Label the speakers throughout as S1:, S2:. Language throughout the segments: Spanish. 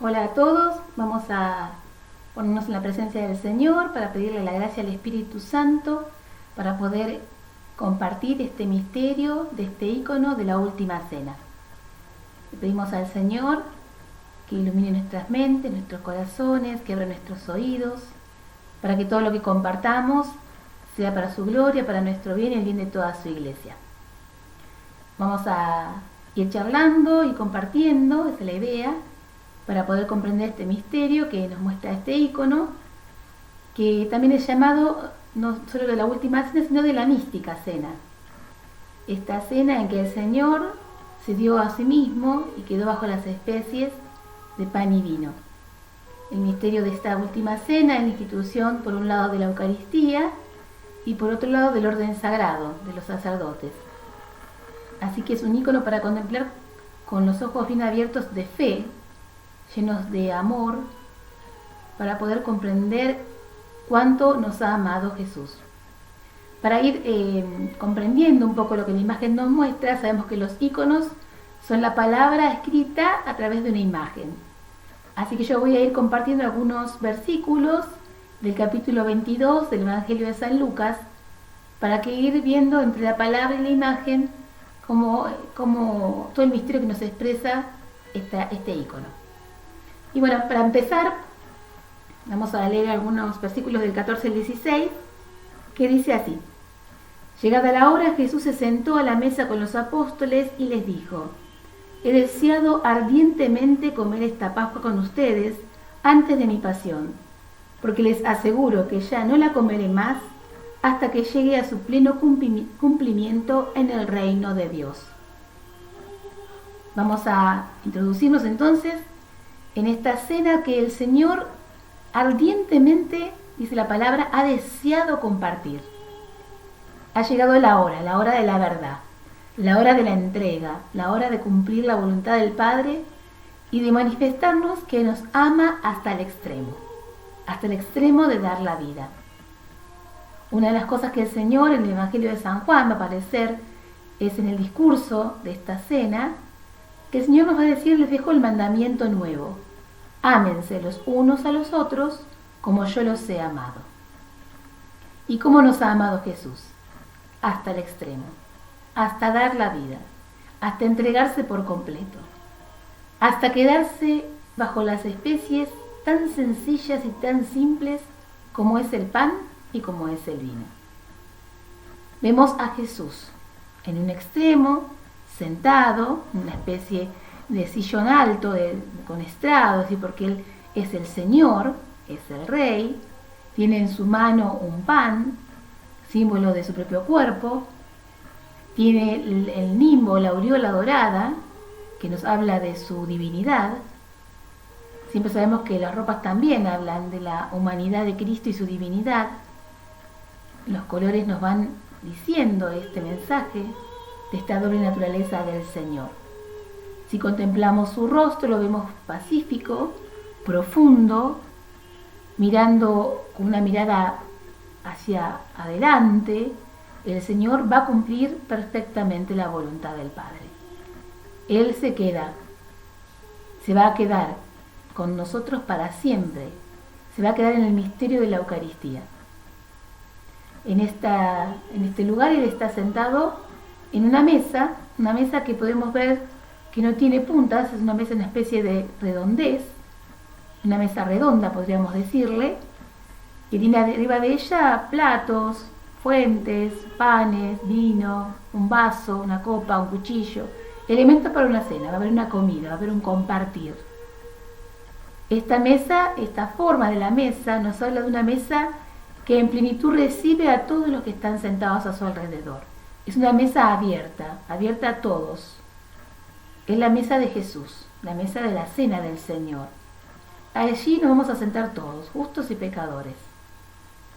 S1: Hola a todos, vamos a ponernos en la presencia del Señor para pedirle la gracia al Espíritu Santo para poder compartir este misterio de este ícono de la última cena. Le pedimos al Señor que ilumine nuestras mentes, nuestros corazones, que abra nuestros oídos, para que todo lo que compartamos sea para su gloria, para nuestro bien y el bien de toda su iglesia. Vamos a ir charlando y compartiendo, esa es la idea, para poder comprender este misterio que nos muestra este ícono, que también es llamado no solo de la última cena, sino de la mística cena. Esta cena en que el Señor se dio a sí mismo y quedó bajo las especies de pan y vino. El misterio de esta última cena es la institución, por un lado, de la Eucaristía y por otro lado del orden sagrado de los sacerdotes. Así que es un ícono para contemplar con los ojos bien abiertos de fe, llenos de amor, para poder comprender cuánto nos ha amado Jesús. Para ir comprendiendo un poco lo que la imagen nos muestra, sabemos que los íconos son la palabra escrita a través de una imagen. Así que yo voy a ir compartiendo algunos versículos del capítulo 22 del Evangelio de San Lucas, para que ir viendo entre la palabra y la imagen como todo el misterio que nos expresa este ícono. Y bueno, para empezar, vamos a leer algunos versículos del 14 al 16, que dice así: Llegada la hora, Jesús se sentó a la mesa con los apóstoles y les dijo: He deseado ardientemente comer esta Pascua con ustedes antes de mi pasión, porque les aseguro que ya no la comeré más hasta que llegue a su pleno cumplimiento en el reino de Dios. Vamos a introducirnos entonces en esta cena que el Señor ardientemente, dice la palabra, ha deseado compartir. Ha llegado la hora de la verdad, la hora de la entrega, la hora de cumplir la voluntad del Padre y de manifestarnos que nos ama hasta el extremo de dar la vida. Una de las cosas que el Señor en el Evangelio de San Juan va a aparecer es en el discurso de esta cena, que el Señor nos va a decir: les dejo el mandamiento nuevo, ámense los unos a los otros como yo los he amado. ¿Y cómo nos ha amado Jesús? Hasta el extremo, hasta dar la vida, hasta entregarse por completo, hasta quedarse bajo las especies tan sencillas y tan simples como es el pan y como es el vino. Vemos a Jesús en un extremo, sentado, en una especie de sillón alto con estrado, ¿sí? Porque Él es el Señor, es el Rey, tiene en su mano un pan, símbolo de su propio cuerpo, tiene el nimbo, la aureola dorada, que nos habla de su divinidad. Siempre sabemos que las ropas también hablan de la humanidad de Cristo y su divinidad. Los colores nos van diciendo este mensaje de esta doble naturaleza del Señor. Si contemplamos su rostro, lo vemos pacífico, profundo, mirando con una mirada hacia adelante. El Señor va a cumplir perfectamente la voluntad del Padre. Él se va a quedar con nosotros para siempre, se va a quedar en el misterio de la Eucaristía. En este lugar Él está sentado en una mesa que podemos ver que no tiene puntas, es una mesa en una especie de redondez, una mesa redonda podríamos decirle, que tiene arriba de ella platos, fuentes, panes, vino, un vaso, una copa, un cuchillo, elementos para una cena. Va a haber una comida, va a haber un compartir. Esta mesa, esta forma de la mesa, nos habla de una mesa que en plenitud recibe a todos los que están sentados a su alrededor. Es una mesa abierta a todos. Es la mesa de Jesús, la mesa de la cena del Señor. Allí nos vamos a sentar todos, justos y pecadores.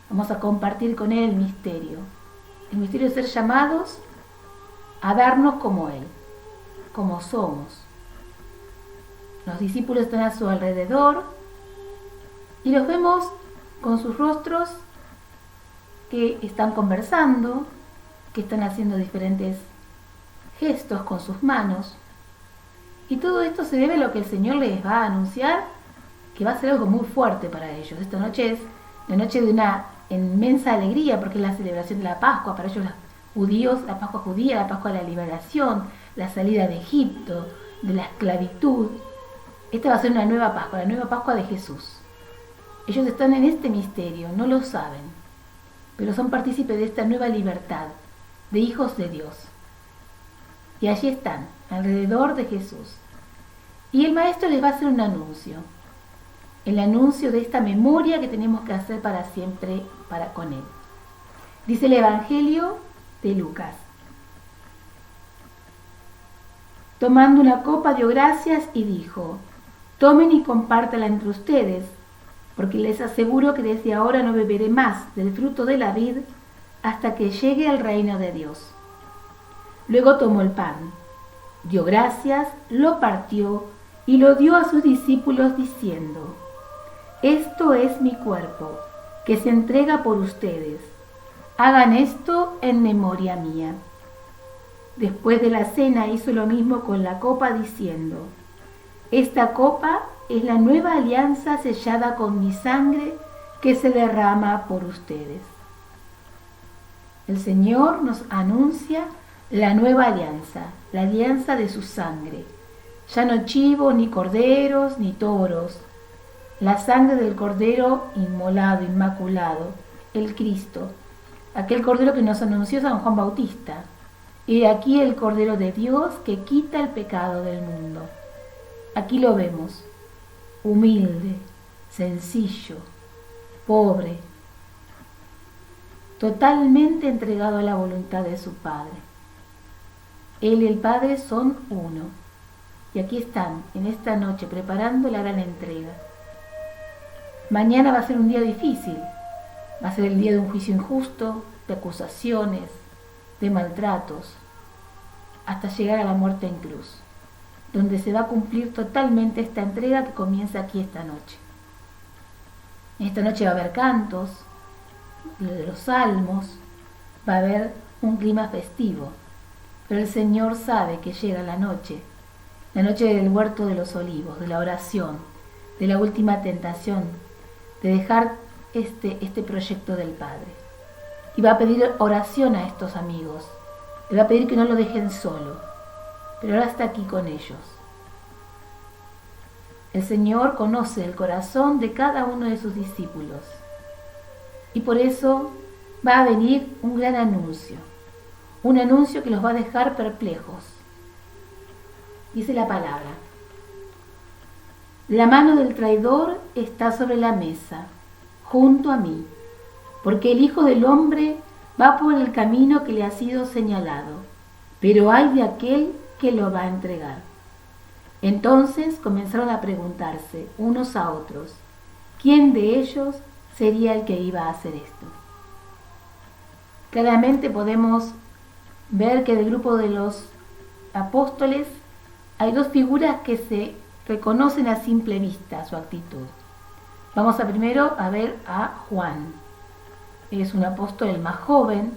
S1: Vamos a compartir con Él el misterio de ser llamados a darnos como Él, como somos. Los discípulos están a su alrededor y los vemos con sus rostros que están conversando, que están haciendo diferentes gestos con sus manos. Y todo esto se debe a lo que el Señor les va a anunciar que va a ser algo muy fuerte para ellos. Esta noche es la noche de una inmensa alegría porque es la celebración de la Pascua. Para ellos los judíos, la Pascua judía, la Pascua de la liberación, la salida de Egipto, de la esclavitud. Esta va a ser una nueva Pascua, la nueva Pascua de Jesús. Ellos están en este misterio, no lo saben, pero son partícipes de esta nueva libertad, de hijos de Dios. Y allí están, alrededor de Jesús. Y el Maestro les va a hacer un anuncio. El anuncio de esta memoria que tenemos que hacer para siempre con Él. Dice el Evangelio de Lucas. Tomando una copa dio gracias y dijo: tomen y compártala entre ustedes, porque les aseguro que desde ahora no beberé más del fruto de la vid hasta que llegue al reino de Dios. Luego tomó el pan, dio gracias, lo partió y lo dio a sus discípulos diciendo: esto es mi cuerpo, que se entrega por ustedes. Hagan esto en memoria mía. Después de la cena hizo lo mismo con la copa diciendo: esta copa es la nueva alianza sellada con mi sangre que se derrama por ustedes. El Señor nos anuncia la nueva alianza, la alianza de su sangre. Ya no chivos, ni corderos, ni toros. La sangre del cordero inmolado, inmaculado, el Cristo, aquel cordero que nos anunció San Juan Bautista. Y aquí el Cordero de Dios que quita el pecado del mundo. Aquí lo vemos, humilde, sencillo, pobre, totalmente entregado a la voluntad de su Padre. Él y el Padre son uno. Y aquí están, en esta noche, preparando la gran entrega. Mañana va a ser un día difícil. Va a ser el día de un juicio injusto, de acusaciones, de maltratos, hasta llegar a la muerte en cruz, donde se va a cumplir totalmente esta entrega que comienza aquí esta noche. En esta noche va a haber cantos, de los salmos, va a haber un clima festivo, pero el Señor sabe que llega la noche del huerto de los olivos, de la oración, de la última tentación, de dejar este proyecto del Padre. Y va a pedir oración a estos amigos, le va a pedir que no lo dejen solo, pero ahora está aquí con ellos. El Señor conoce el corazón de cada uno de sus discípulos y por eso va a venir un gran anuncio, un anuncio que los va a dejar perplejos. Dice la palabra: la mano del traidor está sobre la mesa, junto a mí, porque el Hijo del Hombre va por el camino que le ha sido señalado, pero ay de aquel que lo va a entregar. Entonces comenzaron a preguntarse unos a otros, ¿quién de ellos sería el que iba a hacer esto? Claramente podemos ver que del grupo de los apóstoles hay dos figuras que se reconocen a simple vista su actitud. Vamos primero a ver a Juan. Es un apóstol el más joven,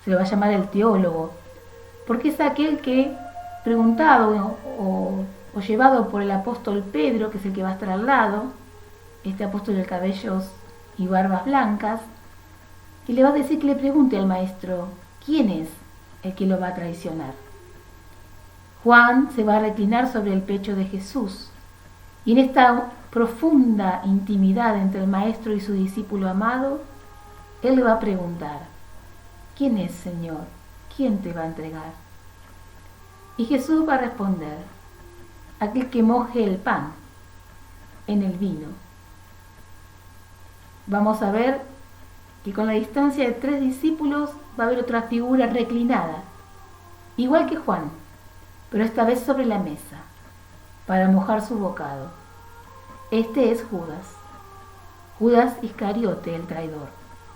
S1: se lo va a llamar el teólogo, porque es aquel que, preguntado o llevado por el apóstol Pedro, que es el que va a estar al lado, este apóstol de cabellos y barbas blancas, y le va a decir que le pregunte al maestro, ¿quién es el que lo va a traicionar? Juan se va a reclinar sobre el pecho de Jesús, y en esta profunda intimidad entre el maestro y su discípulo amado, él le va a preguntar, ¿quién es, Señor? ¿Quién te va a entregar? Y Jesús va a responder, aquel que moje el pan en el vino. Vamos a ver que con la distancia de 3 discípulos va a haber otra figura reclinada, igual que Juan, pero esta vez sobre la mesa, para mojar su bocado. Este es Judas, Judas Iscariote, el traidor,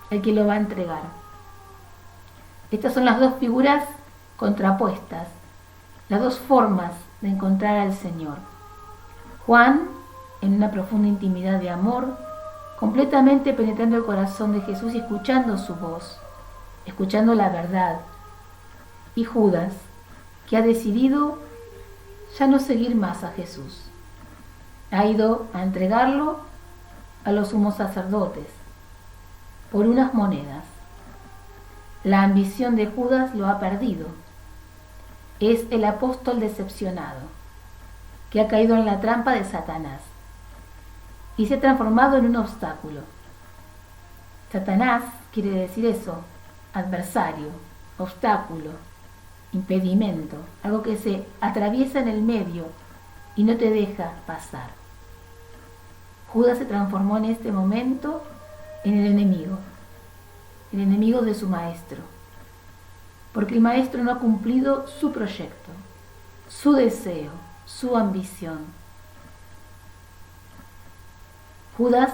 S1: el que lo va a entregar. Estas son las dos figuras contrapuestas, las dos formas de encontrar al Señor. Juan, en una profunda intimidad de amor, completamente penetrando el corazón de Jesús y escuchando su voz, escuchando la verdad. Y Judas, que ha decidido ya no seguir más a Jesús. Ha ido a entregarlo a los sumos sacerdotes por unas monedas. La ambición de Judas lo ha perdido. Es el apóstol decepcionado, que ha caído en la trampa de Satanás y se ha transformado en un obstáculo. Satanás quiere decir eso, adversario, obstáculo, impedimento, algo que se atraviesa en el medio y no te deja pasar. Judas se transformó en este momento en el enemigo de su maestro, porque el maestro no ha cumplido su proyecto, su deseo, su ambición. Judas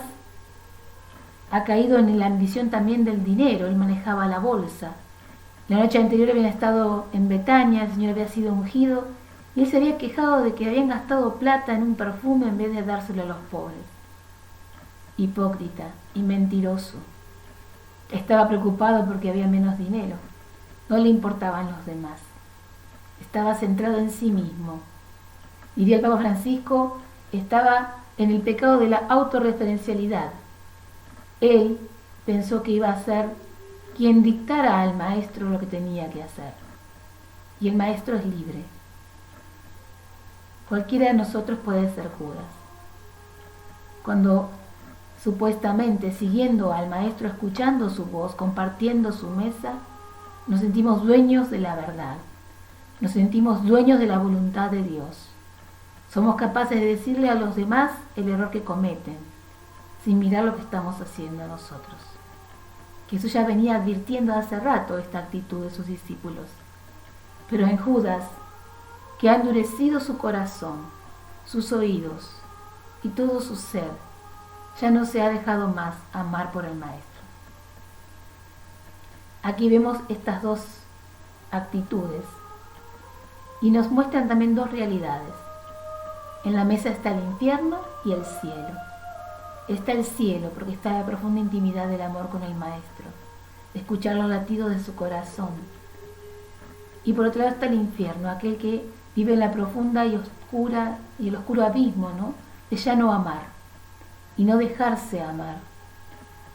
S1: ha caído en la ambición también del dinero. Él manejaba la bolsa. La noche anterior habían estado en Betania, el Señor había sido ungido y él se había quejado de que habían gastado plata en un perfume en vez de dárselo a los pobres. Hipócrita y mentiroso. Estaba preocupado porque había menos dinero. No le importaban los demás. Estaba centrado en sí mismo. Diría el Papa Francisco, estaba en el pecado de la autorreferencialidad. Él pensó que iba a ser quien dictara al maestro lo que tenía que hacer. Y el maestro es libre. Cualquiera de nosotros puede ser Judas. Cuando supuestamente siguiendo al maestro, escuchando su voz, compartiendo su mesa, nos sentimos dueños de la verdad. Nos sentimos dueños de la voluntad de Dios. Somos capaces de decirle a los demás el error que cometen, sin mirar lo que estamos haciendo nosotros. Jesús ya venía advirtiendo hace rato esta actitud de sus discípulos. Pero en Judas, que ha endurecido su corazón, sus oídos y todo su ser, ya no se ha dejado más amar por el Maestro. Aquí vemos estas dos actitudes y nos muestran también dos realidades. En la mesa está el infierno y el cielo. Está el cielo porque está la profunda intimidad del amor con el Maestro, de escuchar los latidos de su corazón. Y por otro lado está el infierno, aquel que vive en la profunda y oscura y el oscuro abismo, ¿no?, de ya no amar y no dejarse amar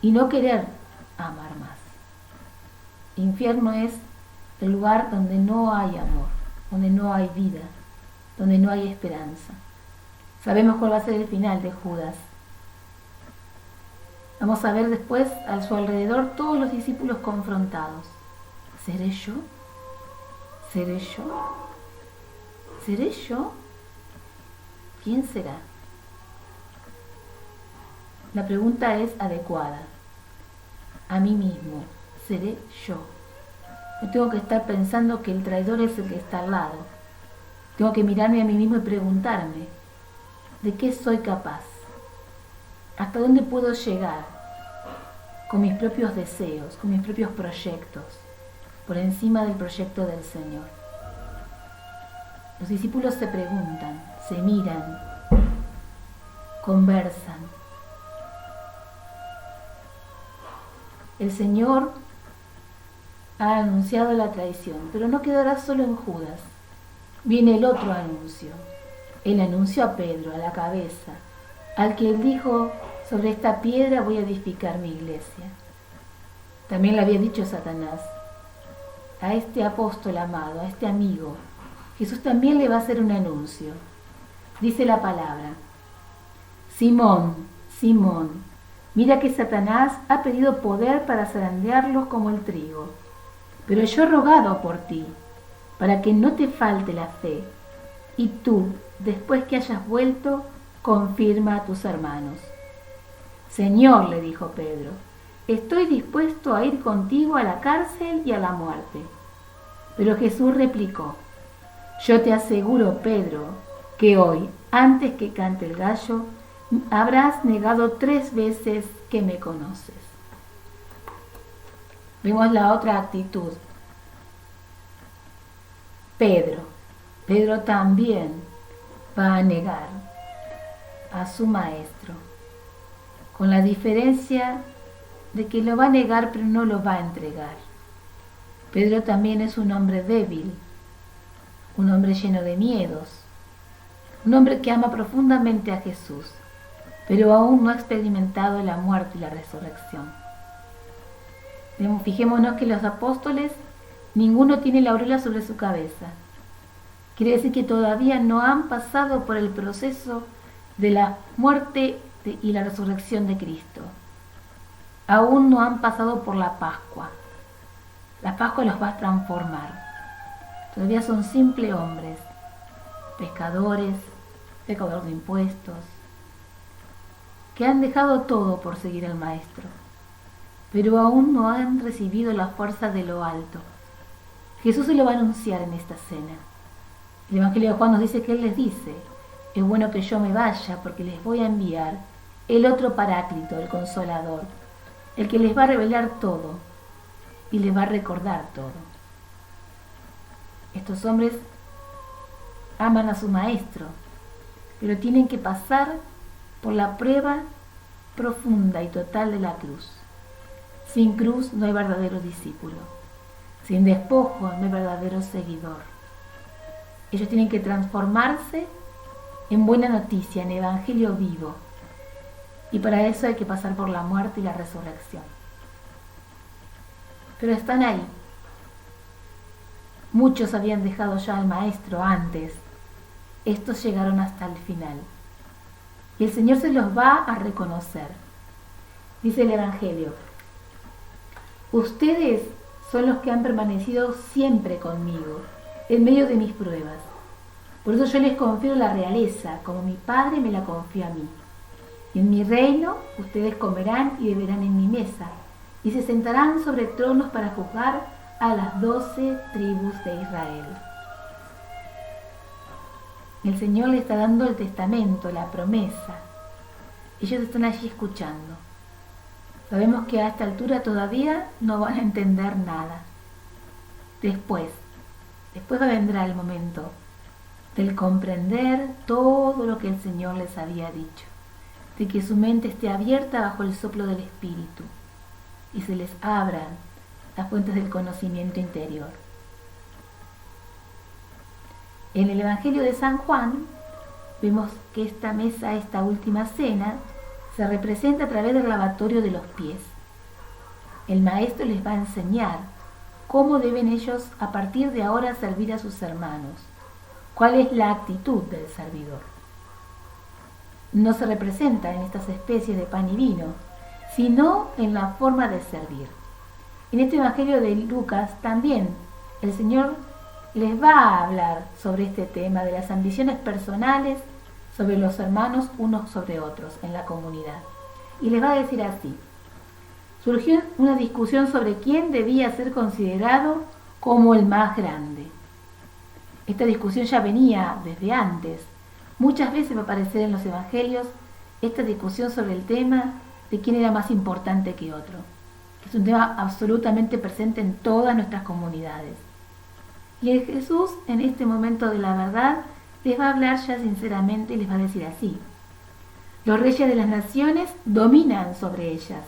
S1: y no querer amar más. Infierno es el lugar donde no hay amor, donde no hay vida, donde no hay esperanza. Sabemos cuál va a ser el final de Judas. Vamos a ver después a su alrededor todos los discípulos confrontados. ¿Seré yo? ¿Seré yo? ¿Seré yo? ¿Quién será? La pregunta es adecuada. A mí mismo, ¿seré yo? No tengo que estar pensando que el traidor es el que está al lado. Tengo que mirarme a mí mismo y preguntarme, ¿de qué soy capaz? ¿Hasta dónde puedo llegar con mis propios deseos, con mis propios proyectos, por encima del proyecto del Señor? Los discípulos se preguntan, se miran, conversan. El Señor ha anunciado la traición, pero no quedará solo en Judas. Viene el otro anuncio. El anuncio a Pedro, a la cabeza, al que él dijo, sobre esta piedra voy a edificar mi iglesia. También le había dicho Satanás, a este apóstol amado, a este amigo, Jesús también le va a hacer un anuncio. Dice la palabra, Simón, Simón, mira que Satanás ha pedido poder para zarandearlos como el trigo, pero yo he rogado por ti, para que no te falte la fe, y tú, después que hayas vuelto, confirma a tus hermanos. Señor, le dijo Pedro, estoy dispuesto a ir contigo a la cárcel y a la muerte. Pero Jesús replicó, yo te aseguro, Pedro, que hoy, antes que cante el gallo, habrás negado 3 veces que me conoces. Vemos la otra actitud. Pedro también va a negar a su maestro, con la diferencia de que lo va a negar pero no lo va a entregar. Pedro también es un hombre débil, un hombre lleno de miedos, un hombre que ama profundamente a Jesús, pero aún no ha experimentado la muerte y la resurrección. Fijémonos que los apóstoles, ninguno tiene la aureola sobre su cabeza. Quiere decir que todavía no han pasado por el proceso de la muerte y la resurrección de Cristo. Aún no han pasado por la Pascua. La Pascua los va a transformar. Todavía son simples hombres, pescadores, recaudadores de impuestos, que han dejado todo por seguir al Maestro, pero aún no han recibido la fuerza de lo alto. Jesús se lo va a anunciar en esta cena. El Evangelio de Juan nos dice que Él les dice: es bueno que yo me vaya, porque les voy a enviar el otro Paráclito, el Consolador, el que les va a revelar todo y les va a recordar todo. Estos hombres aman a su Maestro, pero tienen que pasar por la prueba profunda y total de la cruz. Sin cruz no hay verdadero discípulo. Sin despojo no hay verdadero seguidor. Ellos tienen que transformarse en buena noticia, en evangelio vivo. Y para eso hay que pasar por la muerte y la resurrección. Pero están ahí. Muchos habían dejado ya al Maestro antes. Estos llegaron hasta el final. Y el Señor se los va a reconocer. Dice el Evangelio: ustedes son los que han permanecido siempre conmigo, en medio de mis pruebas. Por eso yo les confío la realeza, como mi Padre me la confió a mí. Y en mi reino ustedes comerán y beberán en mi mesa, y se sentarán sobre tronos para juzgar a las 12 tribus de Israel. El Señor le está dando el testamento, la promesa. Ellos están allí escuchando. Sabemos que a esta altura todavía no van a entender nada. Después vendrá el momento del comprender todo lo que el Señor les había dicho, de que su mente esté abierta bajo el soplo del Espíritu y se les abran las fuentes del conocimiento interior. En el Evangelio de San Juan vemos que esta mesa, esta última cena, se representa a través del lavatorio de los pies. El Maestro les va a enseñar cómo deben ellos a partir de ahora servir a sus hermanos, cuál es la actitud del servidor. No se representa en estas especies de pan y vino, sino en la forma de servir. En este Evangelio de Lucas también el Señor les va a hablar sobre este tema de las ambiciones personales sobre los hermanos unos sobre otros en la comunidad. Y les va a decir así: surgió una discusión sobre quién debía ser considerado como el más grande. Esta discusión ya venía desde antes. Muchas veces va a aparecer en los evangelios esta discusión sobre el tema de quién era más importante que otro. Es un tema absolutamente presente en todas nuestras comunidades. Y Jesús, en este momento de la verdad, les va a hablar ya sinceramente y les va a decir así: los reyes de las naciones dominan sobre ellas,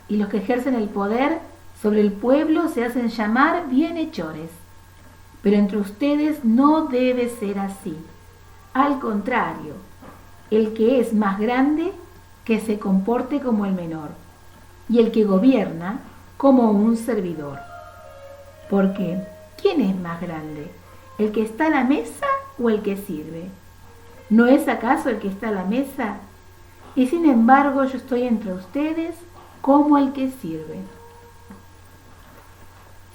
S1: y los que ejercen el poder sobre el pueblo se hacen llamar bienhechores. Pero entre ustedes no debe ser así. Al contrario, el que es más grande, que se comporte como el menor, y el que gobierna como un servidor. Porque, ¿quién es más grande? ¿El que está a la mesa o el que sirve? ¿No es acaso el que está a la mesa? Y sin embargo yo estoy entre ustedes como el que sirve.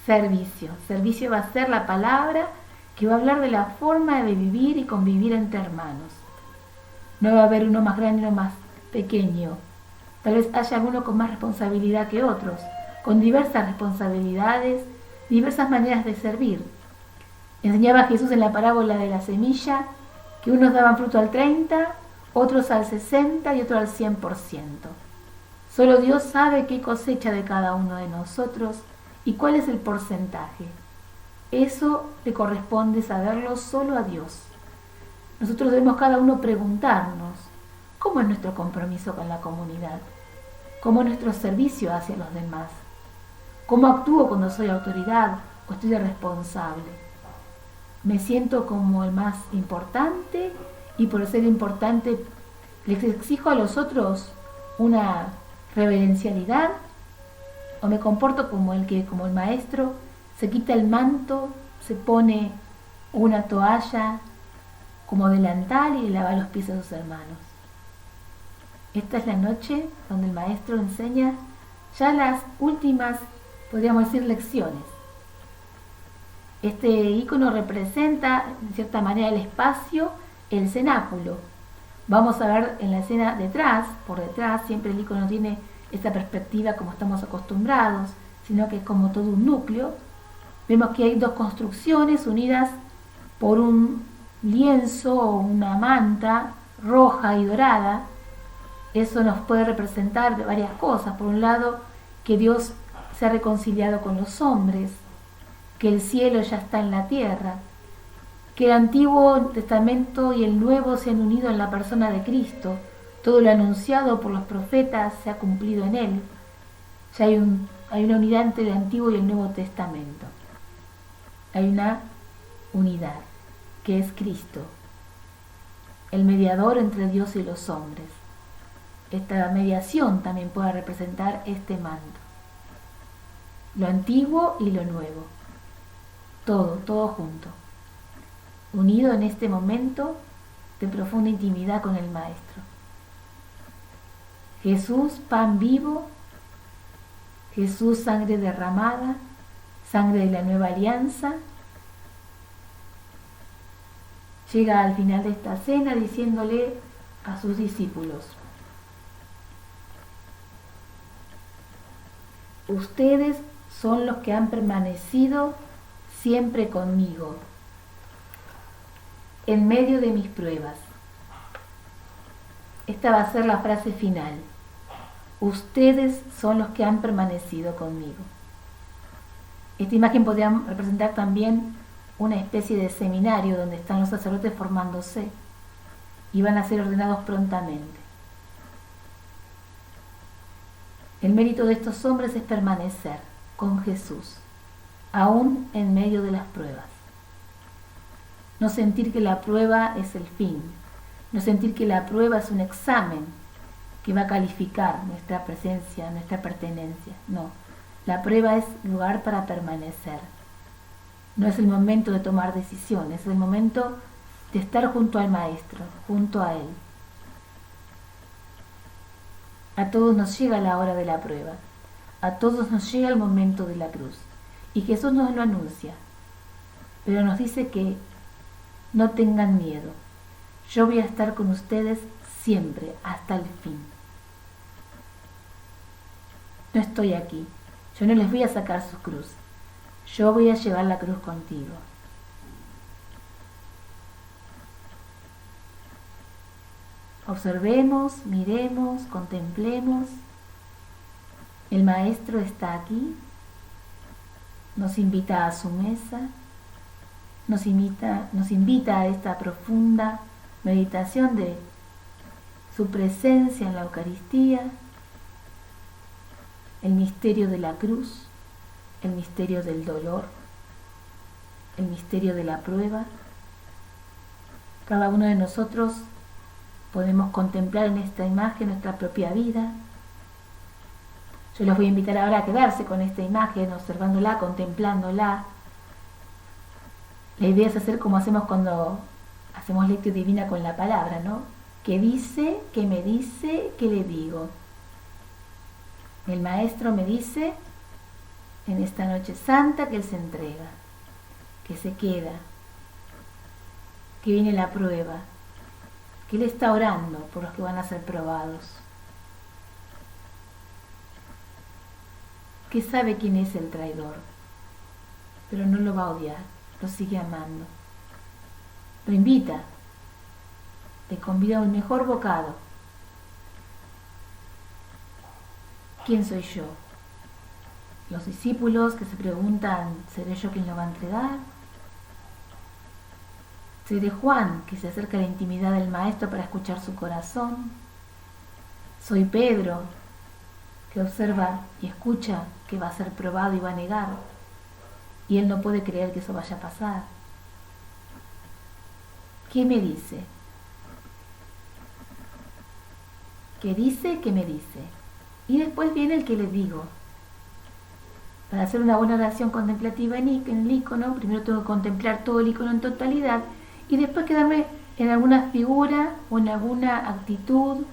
S1: Servicio. Servicio va a ser la palabra que va a hablar de la forma de vivir y convivir entre hermanos. No va a haber uno más grande y uno más pequeño. Tal vez haya alguno con más responsabilidad que otros, con diversas responsabilidades, diversas maneras de servir. Enseñaba Jesús en la parábola de la semilla que unos daban fruto al 30, otros al 60 y otros al 100%. Solo Dios sabe qué cosecha de cada uno de nosotros y cuál es el porcentaje. Eso le corresponde saberlo solo a Dios. Nosotros debemos cada uno preguntarnos: ¿cómo es nuestro compromiso con la comunidad? ¿Cómo es nuestro servicio hacia los demás? ¿Cómo actúo cuando soy autoridad o estoy de responsable? ¿Me siento como el más importante, y por ser importante les exijo a los otros una reverencialidad, o me comporto como el maestro se quita el manto, se pone una toalla como delantal y le lava los pies a sus hermanos. Esta es la noche donde el maestro enseña ya las últimas, podríamos decir, lecciones. Este icono representa, en cierta manera, el espacio, el cenáculo. Vamos a ver en la escena detrás, por detrás, siempre el icono tiene esta perspectiva como estamos acostumbrados, sino que es como todo un núcleo. Vemos que hay dos construcciones unidas por un lienzo o una manta roja y dorada. Eso nos puede representar varias cosas. Por un lado, que Dios se ha reconciliado con los hombres, que el cielo ya está en la tierra, que el Antiguo Testamento y el Nuevo se han unido en la persona de Cristo. Todo lo anunciado por los profetas se ha cumplido en Él. Ya hay una unidad entre el Antiguo y el Nuevo Testamento. Hay una unidad, que es Cristo, el mediador entre Dios y los hombres. Esta mediación también puede representar este manto. Lo antiguo y lo nuevo. Todo junto. Unido en este momento de profunda intimidad con el Maestro. Jesús, pan vivo. Jesús, sangre derramada. Sangre de la nueva alianza. Llega al final de esta cena diciéndole a sus discípulos: ustedes son los que han permanecido siempre conmigo, en medio de mis pruebas. Esta va a ser la frase final. Ustedes son los que han permanecido conmigo. Esta imagen podría representar también una especie de seminario donde están los sacerdotes formándose y van a ser ordenados prontamente. El mérito de estos hombres es permanecer con Jesús, aún en medio de las pruebas. No sentir que la prueba es el fin, no sentir que la prueba es un examen que va a calificar nuestra presencia, nuestra pertenencia. No, la prueba es lugar para permanecer. No es el momento de tomar decisiones, es el momento de estar junto al Maestro, junto a Él. A todos nos llega la hora de la prueba, a todos nos llega el momento de la cruz, y Jesús nos lo anuncia, pero nos dice que no tengan miedo, yo voy a estar con ustedes siempre, hasta el fin. No estoy aquí, yo no les voy a sacar su cruz, yo voy a llevar la cruz contigo. Observemos, miremos, contemplemos. El Maestro está aquí, nos invita a su mesa, nos invita a esta profunda meditación de su presencia en la Eucaristía, el misterio de la cruz, el misterio del dolor, el misterio de la prueba. Cada uno de nosotros podemos contemplar en esta imagen nuestra propia vida. Yo los voy a invitar ahora a quedarse con esta imagen, observándola, contemplándola. La idea es hacer como hacemos cuando hacemos lectio divina con la palabra, ¿no? ¿Qué dice? ¿Qué me dice? ¿Qué le digo? El Maestro me dice en esta noche santa que Él se entrega, que se queda, que viene la prueba, que Él está orando por los que van a ser probados, que sabe quién es el traidor, pero no lo va a odiar, lo sigue amando, lo invita, le convida a un mejor bocado. ¿Quién soy yo? Los discípulos que se preguntan, ¿seré yo quien lo va a entregar? ¿Seré Juan, que se acerca a la intimidad del Maestro para escuchar su corazón? ¿Soy Pedro, que observa y escucha que va a ser probado y va a negar? Y él no puede creer que eso vaya a pasar. ¿Qué me dice? ¿Qué dice? ¿Qué me dice? Y después viene el que le digo. Para hacer una buena oración contemplativa en el icono, primero tengo que contemplar todo el icono en totalidad y después quedarme en alguna figura o en alguna actitud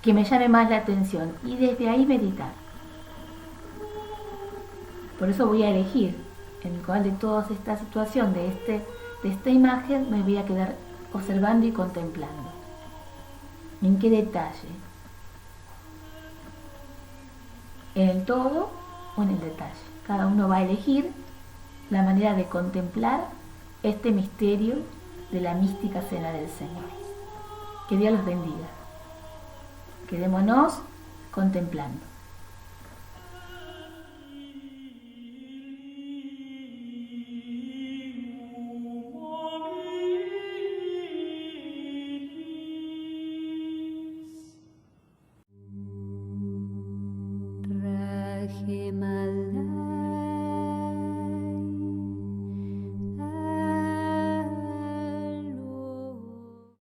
S1: que me llame más la atención y desde ahí meditar. Por eso voy a elegir en cuál de toda esta situación, de esta imagen, me voy a quedar observando y contemplando. ¿En qué detalle? ¿En el todo o en el detalle? Cada uno va a elegir la manera de contemplar este misterio de la mística cena del Señor. Que Dios los bendiga. Quedémonos contemplando.